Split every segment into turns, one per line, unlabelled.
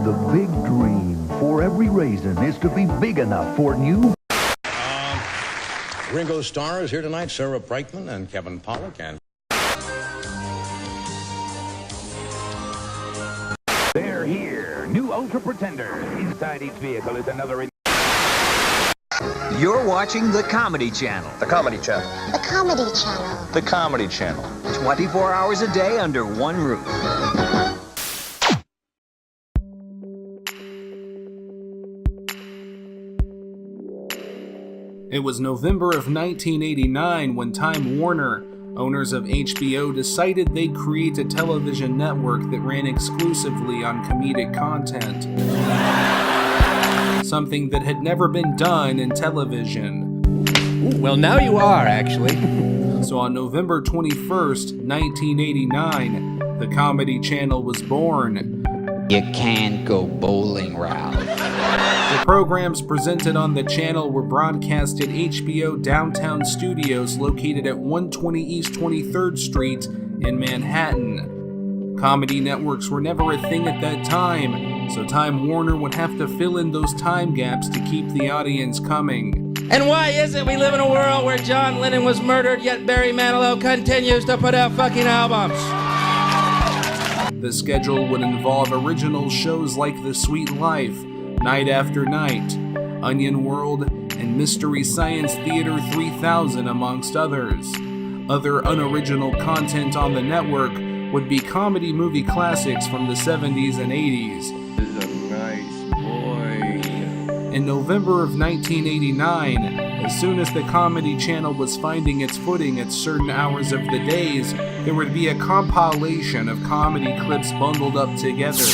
The big dream for every raisin is to be big enough for new.
Ringo Starr is here tonight, Sarah Brightman and Kevin Pollak, and
they're here. New Ultra Pretenders. Inside each vehicle is another.
You're watching the Comedy Channel.
The Comedy Channel.
The Comedy Channel.
The Comedy Channel.
24 hours a day under one roof.
It was November of 1989 when Time Warner, owners of HBO, decided they'd create a television network that ran exclusively on comedic content. Something that had never been done in television.
Well, now you are, actually.
So on November 21st, 1989, the Comedy Channel was born.
You can't go bowling route.
The programs presented on the channel were broadcast at HBO Downtown Studios located at 120 East 23rd Street in Manhattan. Comedy networks were never a thing at that time, so Time Warner would have to fill in those time gaps to keep the audience coming.
And why is it we live in a world where John Lennon was murdered, yet Barry Manilow continues to put out fucking albums?
The schedule would involve original shows like The Sweet Life, Night After Night, Onion World, and Mystery Science Theater 3000, amongst others. Other unoriginal content on the network would be comedy movie classics from the 70s and 80s.
This is a nice boy.
In November of 1989, as soon as the Comedy Channel was finding its footing at certain hours of the days, there would be a compilation of comedy clips bundled up together.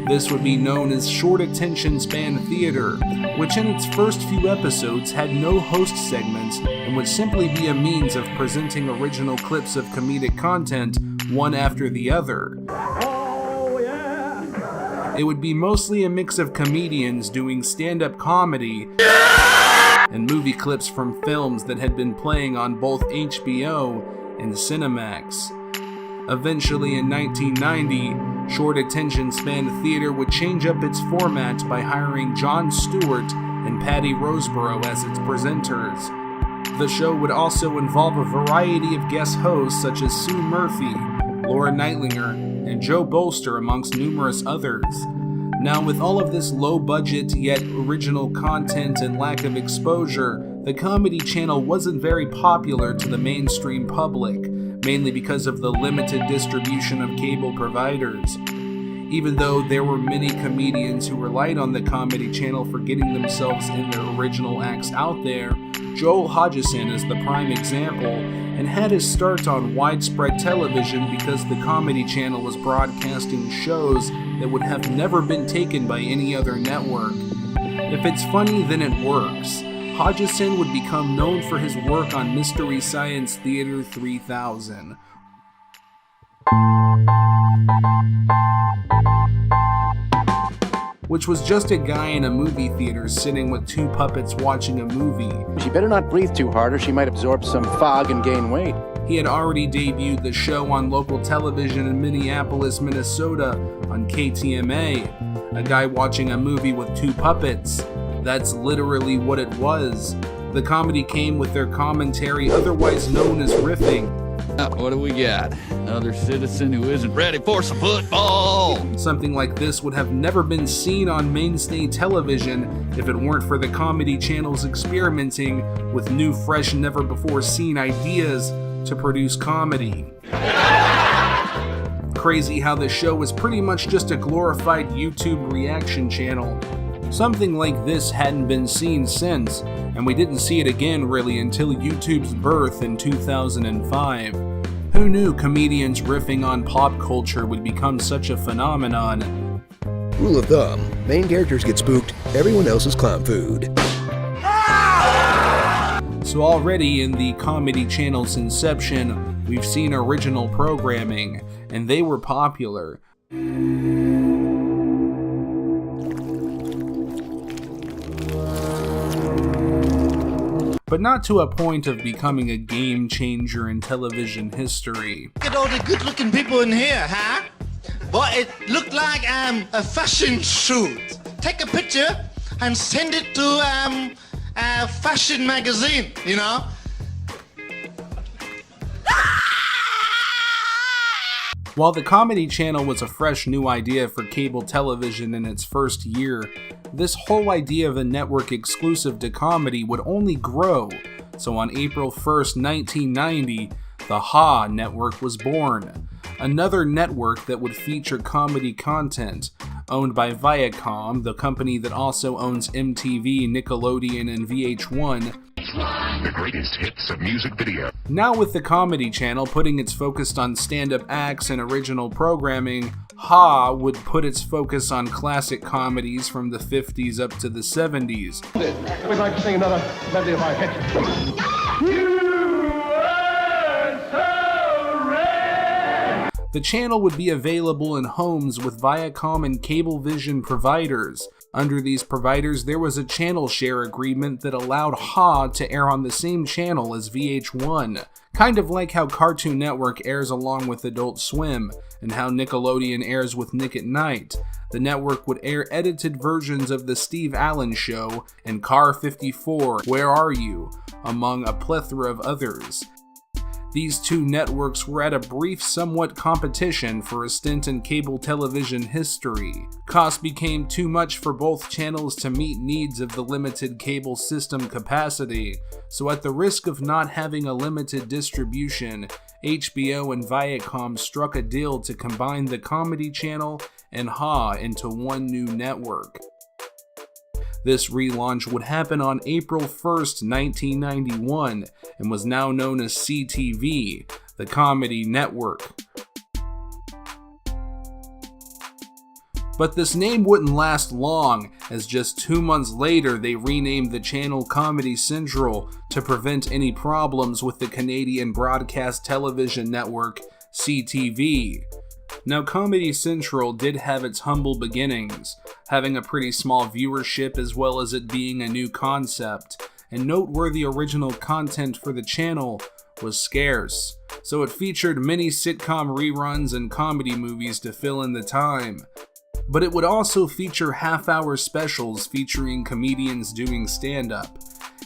This would be known as short attention span theater, which in its first few episodes had no host segments and would simply be a means of presenting original clips of comedic content one after the other.
Oh, yeah!
It would be mostly a mix of comedians doing stand-up comedy and movie clips from films that had been playing on both HBO and Cinemax. Eventually in 1990, short attention span theater would change up its format by hiring Jon Stewart and Patty Roseborough as its presenters. The show would also involve a variety of guest hosts such as Sue Murphy, Laura Neitlinger, and Joe Bolster, amongst numerous others. Now, with all of this low-budget yet original content and lack of exposure, the Comedy Channel wasn't very popular to the mainstream public, mainly because of the limited distribution of cable providers. Even though there were many comedians who relied on the Comedy Channel for getting themselves and their original acts out there, Joel Hodgson is the prime example, and had his start on widespread television because the Comedy Channel was broadcasting shows that would have never been taken by any other network. If it's funny, then it works. Hodgson would become known for his work on Mystery Science Theater 3000. Which was just a guy in a movie theater sitting with two puppets watching a movie.
She better not breathe too hard or she might absorb some fog and gain weight.
He had already debuted the show on local television in Minneapolis, Minnesota on KTMA. A guy watching a movie with two puppets. That's literally what it was. The comedy came with their commentary, otherwise known as riffing.
What do we got? Another citizen who isn't ready for some football.
Something like this would have never been seen on mainstay television if it weren't for the Comedy Channel's experimenting with new, fresh, never-before-seen ideas to produce comedy. Crazy how the show was pretty much just a glorified YouTube reaction channel. Something like this hadn't been seen since, and we didn't see it again really until YouTube's birth in 2005. Who knew comedians riffing on pop culture would become such a phenomenon?
Rule of thumb, main characters get spooked, everyone else is clown food.
So already in the Comedy Channel's inception, we've seen original programming, and they were popular. But not to a point of becoming a game changer in television history.
Look at all the good-looking people in here, huh?
But it looked like a fashion shoot. Take a picture and send it to a fashion magazine, you know?
While the Comedy Channel was a fresh new idea for cable television in its first year, this whole idea of a network exclusive to comedy would only grow. So on April 1st, 1990, the Ha Network was born. Another network that would feature comedy content, owned by Viacom, the company that also owns MTV, Nickelodeon, and VH1.
The greatest hits of music video.
Now with the Comedy Channel putting its focus on stand-up acts and original programming, Ha would put its focus on classic comedies from the 50s up to the 70s.
We'd like to sing another medley of our hits.
The channel would be available in homes with Viacom and Cablevision providers. Under these providers, there was a channel share agreement that allowed Ha to air on the same channel as VH1, kind of like how Cartoon Network airs along with Adult Swim, and how Nickelodeon airs with Nick at Night. The network would air edited versions of The Steve Allen Show and Car 54, Where Are You?, among a plethora of others. These two networks were at a brief, somewhat competition for a stint in cable television history. Costs became too much for both channels to meet needs of the limited cable system capacity, so at the risk of not having a limited distribution, HBO and Viacom struck a deal to combine the Comedy Channel and Ha into one new network. This relaunch would happen on April 1st, 1991, and was now known as CTV, the Comedy Network. But this name wouldn't last long, as just 2 months later they renamed the channel Comedy Central to prevent any problems with the Canadian broadcast television network CTV. Now, Comedy Central did have its humble beginnings, having a pretty small viewership as well as it being a new concept, and noteworthy original content for the channel was scarce, so it featured many sitcom reruns and comedy movies to fill in the time. But it would also feature half-hour specials featuring comedians doing stand-up.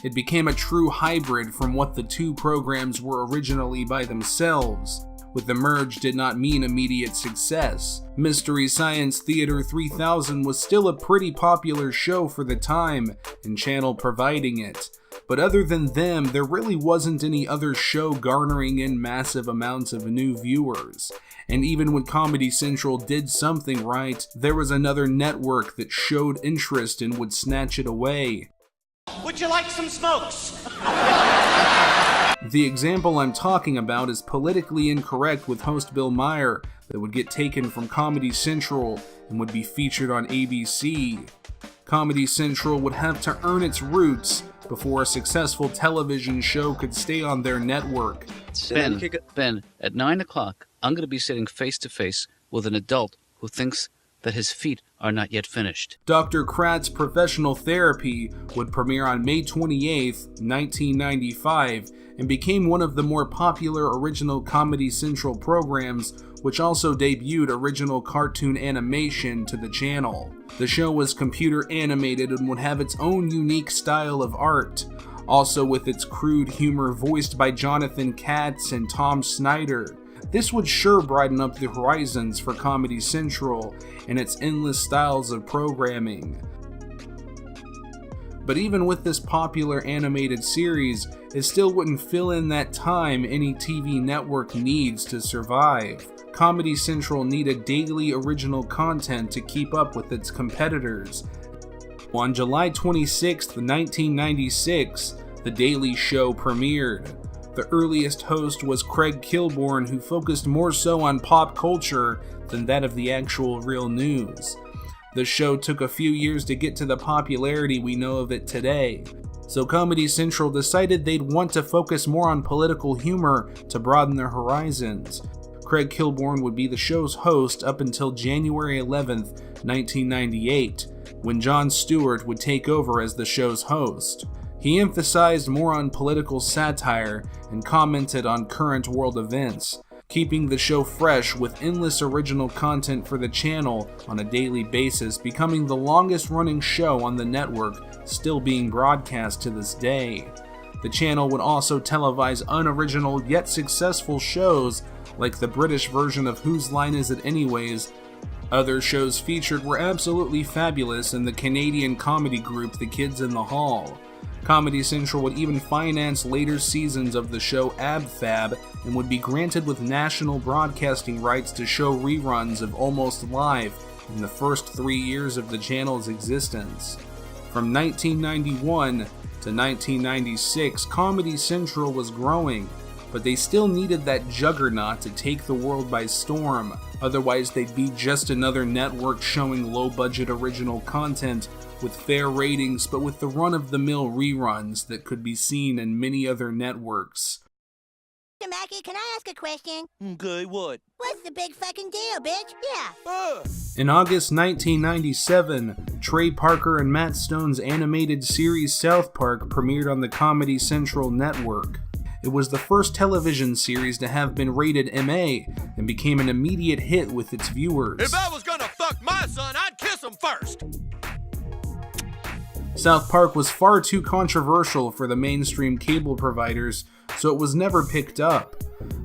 It became a true hybrid from what the two programs were originally by themselves. With the merge did not mean immediate success. Mystery Science Theater 3000 was still a pretty popular show for the time, and channel providing it. But other than them, there really wasn't any other show garnering in massive amounts of new viewers. And even when Comedy Central did something right, there was another network that showed interest and would snatch it away.
Would you like some smokes?
The example I'm talking about is Politically Incorrect with host Bill Maher that would get taken from Comedy Central and would be featured on ABC. Comedy Central would have to earn its roots before a successful television show could stay on their network.
Ben, at 9 o'clock, I'm going to be sitting face to face with an adult who thinks that his feet are not yet finished.
Dr. Kratt's Professional Therapy would premiere on May 28, 1995, and became one of the more popular original Comedy Central programs, which also debuted original cartoon animation to the channel. The show was computer animated and would have its own unique style of art, also with its crude humor voiced by Jonathan Katz and Tom Snyder. This would sure brighten up the horizons for Comedy Central and its endless styles of programming. But even with this popular animated series, it still wouldn't fill in that time any TV network needs to survive. Comedy Central needed daily original content to keep up with its competitors. On July 26, 1996, The Daily Show premiered. The earliest host was Craig Kilborn, who focused more so on pop culture than that of the actual real news. The show took a few years to get to the popularity we know of it today, so Comedy Central decided they'd want to focus more on political humor to broaden their horizons. Craig Kilborn would be the show's host up until January 11th, 1998, when Jon Stewart would take over as the show's host. He emphasized more on political satire and commented on current world events. keeping the show fresh with endless original content for the channel on a daily basis, becoming the longest running show on the network, still being broadcast to this day. The channel would also televise unoriginal yet successful shows like the British version of Whose Line Is It Anyways. Other shows featured were absolutely fabulous, and the Canadian comedy group The Kids in the Hall. Comedy Central would even finance later seasons of the show Ab Fab and would be granted with national broadcasting rights to show reruns of Almost Live in the first 3 years of the channel's existence. From 1991 to 1996, Comedy Central was growing, but they still needed that juggernaut to take the world by storm. Otherwise, they'd be just another network showing low-budget original content with fair ratings, but with the run-of-the-mill reruns that could be seen in many other networks.
Mr. Mackey, can I ask a question?
Okay, what?
What's the big fucking deal, bitch? Yeah.
In August 1997, Trey Parker and Matt Stone's animated series South Park premiered on the Comedy Central network. It was the first television series to have been rated MA and became an immediate hit with its viewers.
If I was gonna fuck my son, I'd kiss him first!
South Park was far too controversial for the mainstream cable providers, so it was never picked up,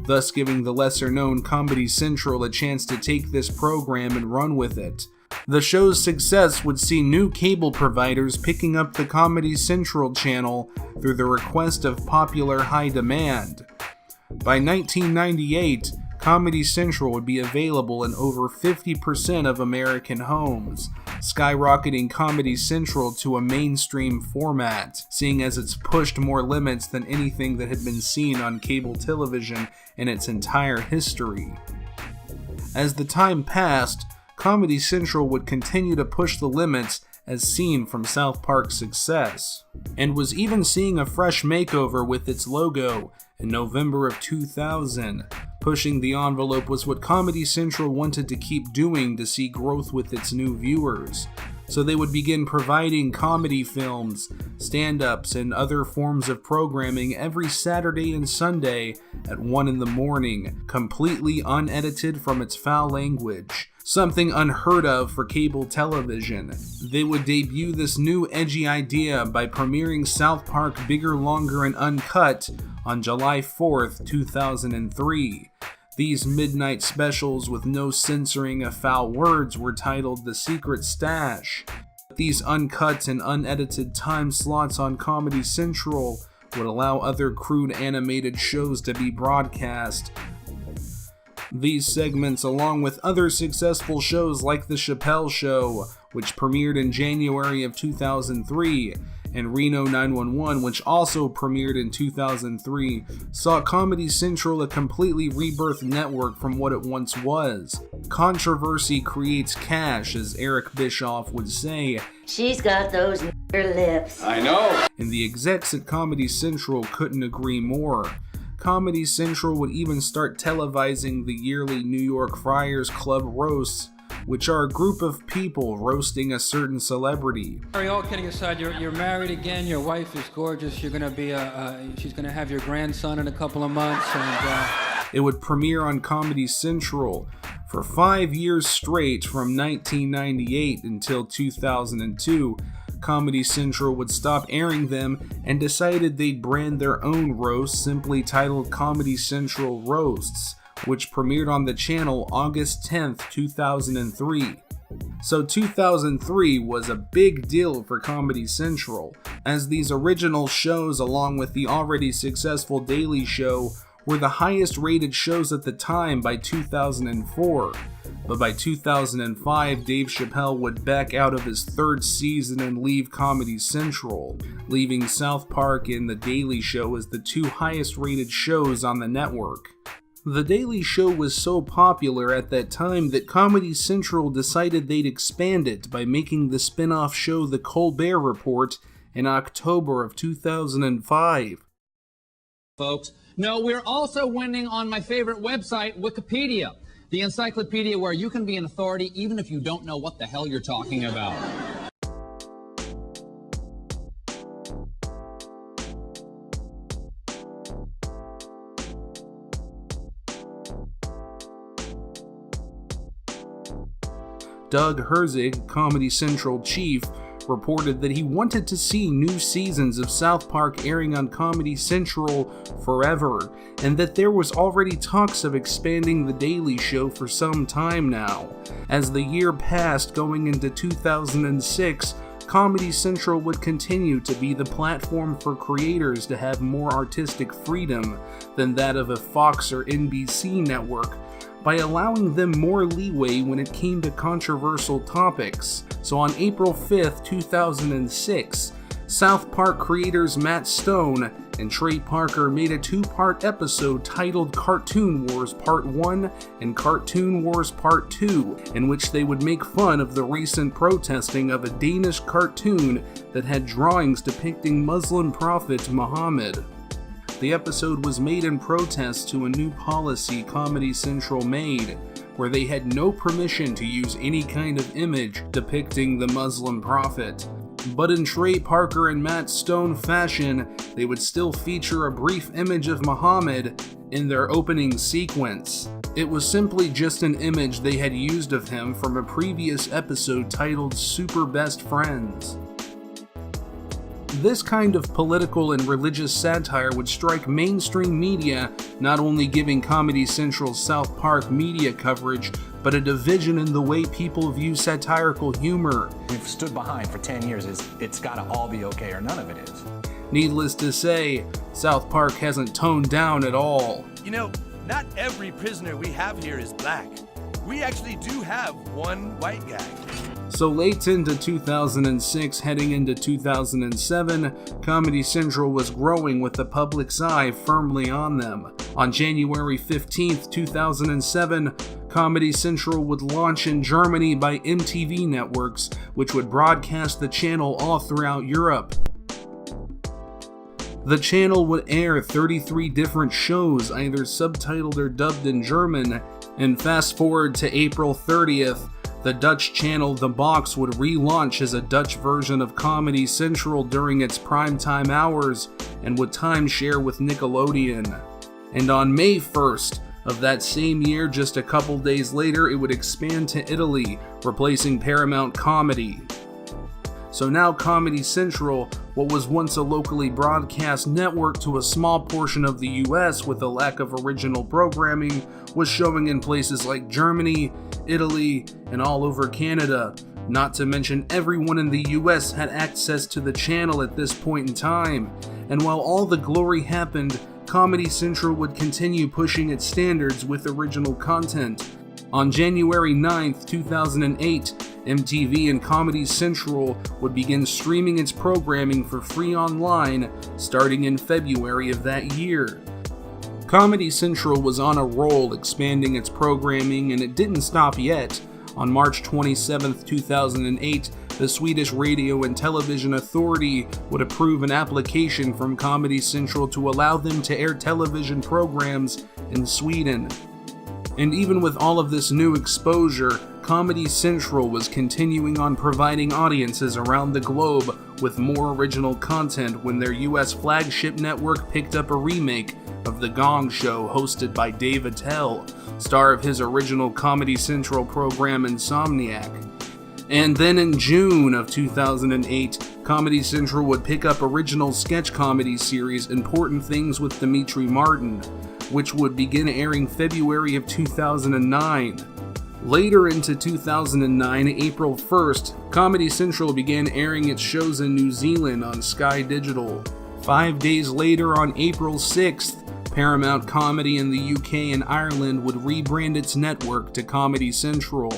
thus giving the lesser-known Comedy Central a chance to take this program and run with it. The show's success would see new cable providers picking up the Comedy Central channel through the request of popular high demand. By 1998, Comedy Central would be available in over 50% of American homes, skyrocketing Comedy Central to a mainstream format, seeing as it's pushed more limits than anything that had been seen on cable television in its entire history. As the time passed, Comedy Central would continue to push the limits as seen from South Park's success, and was even seeing a fresh makeover with its logo in November of 2000. Pushing the envelope was what Comedy Central wanted to keep doing to see growth with its new viewers. So they would begin providing comedy films, stand-ups, and other forms of programming every Saturday and Sunday at 1 in the morning, completely unedited from its foul language. Something unheard of for cable television. They would debut this new edgy idea by premiering South Park Bigger, Longer, and Uncut on July 4th, 2003. These midnight specials with no censoring of foul words were titled The Secret Stash. These uncut and unedited time slots on Comedy Central would allow other crude animated shows to be broadcast. These segments, along with other successful shows like The Chappelle Show, which premiered in January of 2003, and Reno 911, which also premiered in 2003, saw Comedy Central a completely rebirthed network from what it once was. Controversy creates cash, as Eric Bischoff would say.
She's got those lips.
I know! And the execs at Comedy Central couldn't agree more. Comedy Central would even start televising the yearly New York Friars Club roasts, which are a group of people roasting a certain celebrity.
All kidding aside, you're married again. Your wife is gorgeous. You're gonna be she's gonna have your grandson in a couple of months, and
it would premiere on Comedy Central for 5 years straight from 1998 until 2002. Comedy Central would stop airing them and decided they'd brand their own roast, simply titled Comedy Central Roasts, which premiered on the channel August 10th, 2003. So 2003 was a big deal for Comedy Central, as these original shows, along with the already successful Daily Show, were the highest rated shows at the time by 2004. But by 2005, Dave Chappelle would back out of his third season and leave Comedy Central, leaving South Park and The Daily Show as the two highest rated shows on the network. The Daily Show was so popular at that time that Comedy Central decided they'd expand it by making the spin-off show The Colbert Report in October of 2005.
Folks, no, we're also winning on my favorite website, Wikipedia. The encyclopedia where you can be an authority even if you don't know what the hell you're talking about.
Doug Herzig, Comedy Central chief, reported that he wanted to see new seasons of South Park airing on Comedy Central forever, and that there was already talks of expanding The Daily Show for some time now. As the year passed, going into 2006, Comedy Central would continue to be the platform for creators to have more artistic freedom than that of a Fox or NBC network, by allowing them more leeway when it came to controversial topics. So on April 5th, 2006, South Park creators Matt Stone and Trey Parker made a two-part episode titled Cartoon Wars Part 1 and Cartoon Wars Part 2, in which they would make fun of the recent protesting of a Danish cartoon that had drawings depicting Muslim prophet Muhammad. The episode was made in protest to a new policy Comedy Central made, where they had no permission to use any kind of image depicting the Muslim prophet. But in Trey Parker and Matt Stone fashion, they would still feature a brief image of Muhammad in their opening sequence. It was simply just an image they had used of him from a previous episode titled Super Best Friends. This kind of political and religious satire would strike mainstream media, not only giving Comedy Central's South Park media coverage, but a division in the way people view satirical humor.
We've stood behind for 10 years it's gotta all be okay or none of it is.
Needless to say, South Park hasn't toned down at all.
You know, not every prisoner we have here is black. We actually do have one white guy.
So late into 2006, heading into 2007, Comedy Central was growing with the public's eye firmly on them. On January 15th, 2007, Comedy Central would launch in Germany by MTV Networks, which would broadcast the channel all throughout Europe. The channel would air 33 different shows, either subtitled or dubbed in German, and fast forward to April 30th, the Dutch channel The Box would relaunch as a Dutch version of Comedy Central during its primetime hours and would timeshare with Nickelodeon. And on May 1st of that same year, just a couple days later, it would expand to Italy, replacing Paramount Comedy. So now Comedy Central, what was once a locally broadcast network to a small portion of the US with a lack of original programming, was showing in places like Germany, Italy, and all over Canada. Not to mention everyone in the US had access to the channel at this point in time. And while all the glory happened, Comedy Central would continue pushing its standards with original content. On January 9th, 2008, MTV and Comedy Central would begin streaming its programming for free online starting in February of that year. Comedy Central was on a roll expanding its programming, and it didn't stop yet. On March 27, 2008, the Swedish Radio and Television Authority would approve an application from Comedy Central to allow them to air television programs in Sweden. And even with all of this new exposure, Comedy Central was continuing on providing audiences around the globe with more original content when their US flagship network picked up a remake of The Gong Show hosted by Dave Attell, star of his original Comedy Central program Insomniac. And then in June of 2008, Comedy Central would pick up original sketch comedy series Important Things with Demetri Martin, which would begin airing February of 2009. Later into 2009, April 1st, Comedy Central began airing its shows in New Zealand on Sky Digital. 5 days later, on April 6th, Paramount Comedy in the UK and Ireland would rebrand its network to Comedy Central.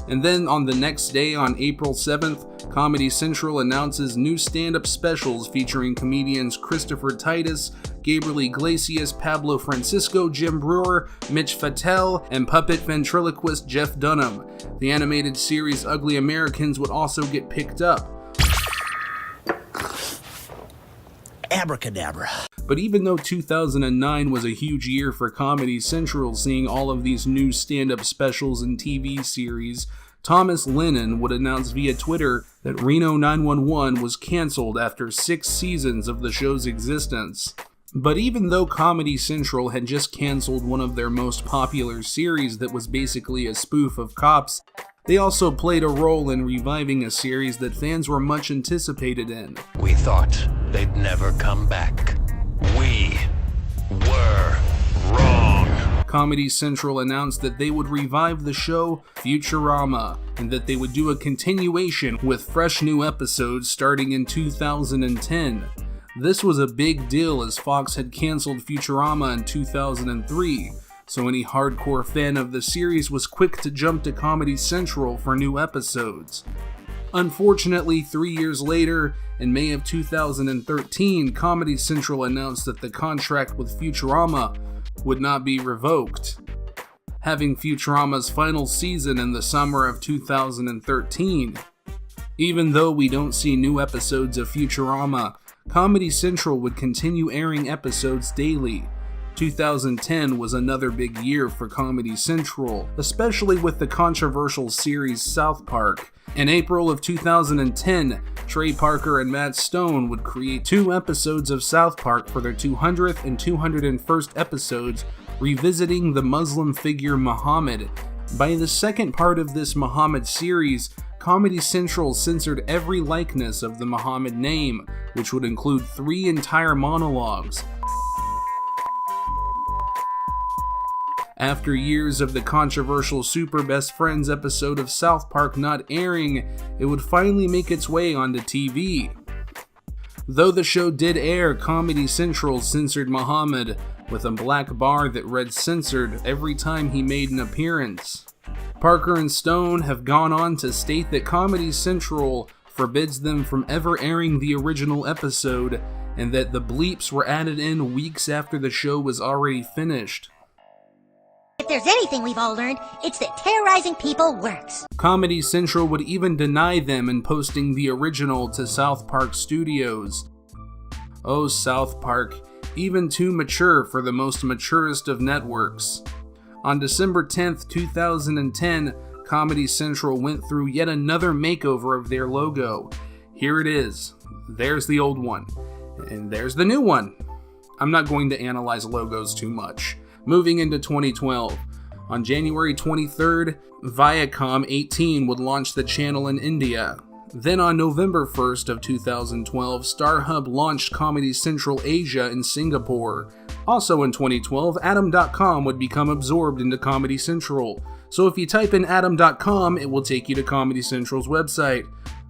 And then on the next day, on April 7th, Comedy Central announces new stand-up specials featuring comedians Christopher Titus, Gabriel Iglesias, Pablo Francisco, Jim Brewer, Mitch Fatel, and puppet ventriloquist Jeff Dunham. The animated series Ugly Americans would also get picked up.
Abracadabra.
But even though 2009 was a huge year for Comedy Central, seeing all of these new stand-up specials and TV series, Thomas Lennon would announce via Twitter that Reno 911 was canceled after 6 seasons of the show's existence. But even though Comedy Central had just canceled one of their most popular series that was basically a spoof of Cops, They also played a role in reviving a series that fans were much anticipated in.
We thought they'd never come back. We were wrong.
Comedy Central announced that they would revive the show Futurama, and that they would do a continuation with fresh new episodes starting in 2010. This was a big deal as Fox had canceled Futurama in 2003, so any hardcore fan of the series was quick to jump to Comedy Central for new episodes. Unfortunately, 3 years later, in May of 2013, Comedy Central announced that the contract with Futurama would not be revoked, having Futurama's final season in the summer of 2013. Even though we don't see new episodes of Futurama, Comedy Central would continue airing episodes daily. 2010 was another big year for Comedy Central, especially with the controversial series South Park. In April of 2010, Trey Parker and Matt Stone would create 2 episodes of South Park for their 200th and 201st episodes, revisiting the Muslim figure Muhammad. By the second part of this Muhammad series, Comedy Central censored every likeness of the Muhammad name, which would include 3 entire monologues. After years of the controversial Super Best Friends episode of South Park not airing, it would finally make its way onto TV. Though the show did air, Comedy Central censored Muhammad with a black bar that read "censored" every time he made an appearance. Parker and Stone have gone on to state that Comedy Central forbids them from ever airing the original episode, and that the bleeps were added in weeks after the show was already finished.
If there's anything we've all learned, it's that terrorizing people works.
Comedy Central would even deny them in posting the original to South Park Studios. Oh, South Park, even too mature for the most maturest of networks. On December 10th, 2010, Comedy Central went through yet another makeover of their logo. Here it is. There's the old one. And there's the new one. I'm not going to analyze logos too much. Moving into 2012, on January 23rd, Viacom 18 would launch the channel in India. Then on November 1st of 2012, StarHub launched Comedy Central Asia in Singapore. Also in 2012, Adam.com would become absorbed into Comedy Central. So if you type in Adam.com, it will take you to Comedy Central's website.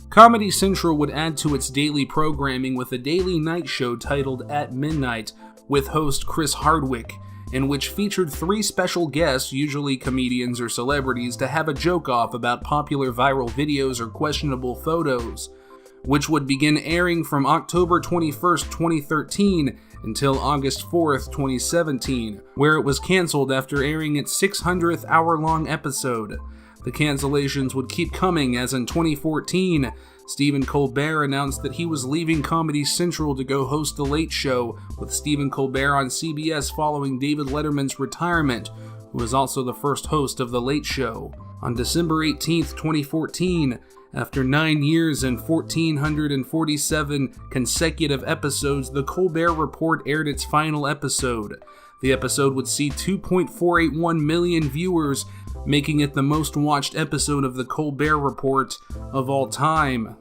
Comedy Central would add to its daily programming with a daily night show titled At Midnight with host Chris Hardwick, in which featured 3 special guests, usually comedians or celebrities, to have a joke-off about popular viral videos or questionable photos, which would begin airing from October 21st, 2013 until August 4th, 2017, where it was cancelled after airing its 600th hour-long episode. The cancellations would keep coming, as in 2014, Stephen Colbert announced that he was leaving Comedy Central to go host The Late Show with Stephen Colbert on CBS following David Letterman's retirement, who was also the first host of The Late Show. On December 18th, 2014, after 9 years and 1,447 consecutive episodes, The Colbert Report aired its final episode. The episode would see 2.481 million viewers, making it the most watched episode of The Colbert Report of all time.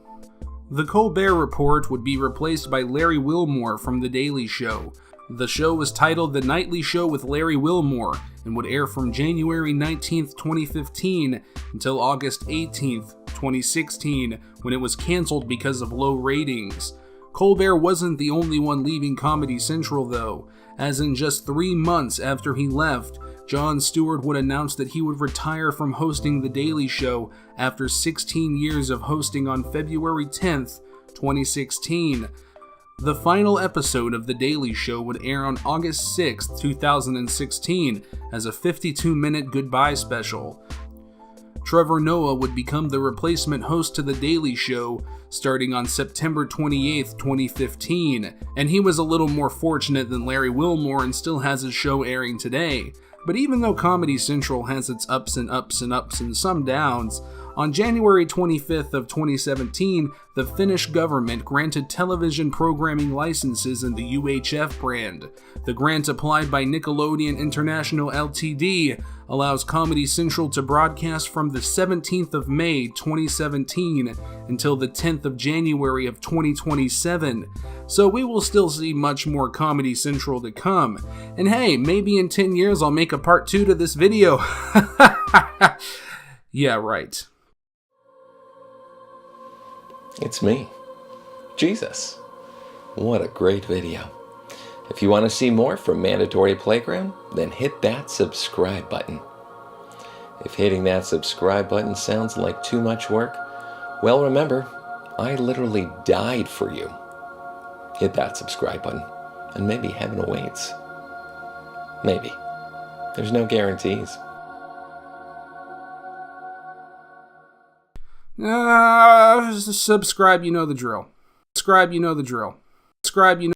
The Colbert Report would be replaced by Larry Wilmore from The Daily Show. The show was titled The Nightly Show with Larry Wilmore and would air from January 19th, 2015 until August 18th, 2016, when it was canceled because of low ratings. Colbert wasn't the only one leaving Comedy Central though, as in just 3 months after he left, Jon Stewart would announce that he would retire from hosting The Daily Show after 16 years of hosting on February 10th, 2016. The final episode of The Daily Show would air on August 6th, 2016 as a 52-minute goodbye special. Trevor Noah would become the replacement host to The Daily Show starting on September 28th, 2015, and he was a little more fortunate than Larry Wilmore and still has his show airing today. But even though Comedy Central has its ups and ups and ups and some downs, On January 25th of 2017, the Finnish government granted television programming licenses in the UHF brand. The grant applied by Nickelodeon International Ltd. allows Comedy Central to broadcast from the 17th of May 2017 until the 10th of January of 2027. So we will still see much more Comedy Central to come. And hey, maybe in 10 years I'll make a part 2 to this video. Yeah, right.
It's me, Jesus. What a great video. If you want to see more from Mandatory Playground, then hit that subscribe button. If hitting that subscribe button sounds like too much work, well, remember, I literally died for you. Hit that subscribe button, and maybe heaven awaits. Maybe. There's no guarantees.
Subscribe, you know the drill. Subscribe, you know the drill. Subscribe, you know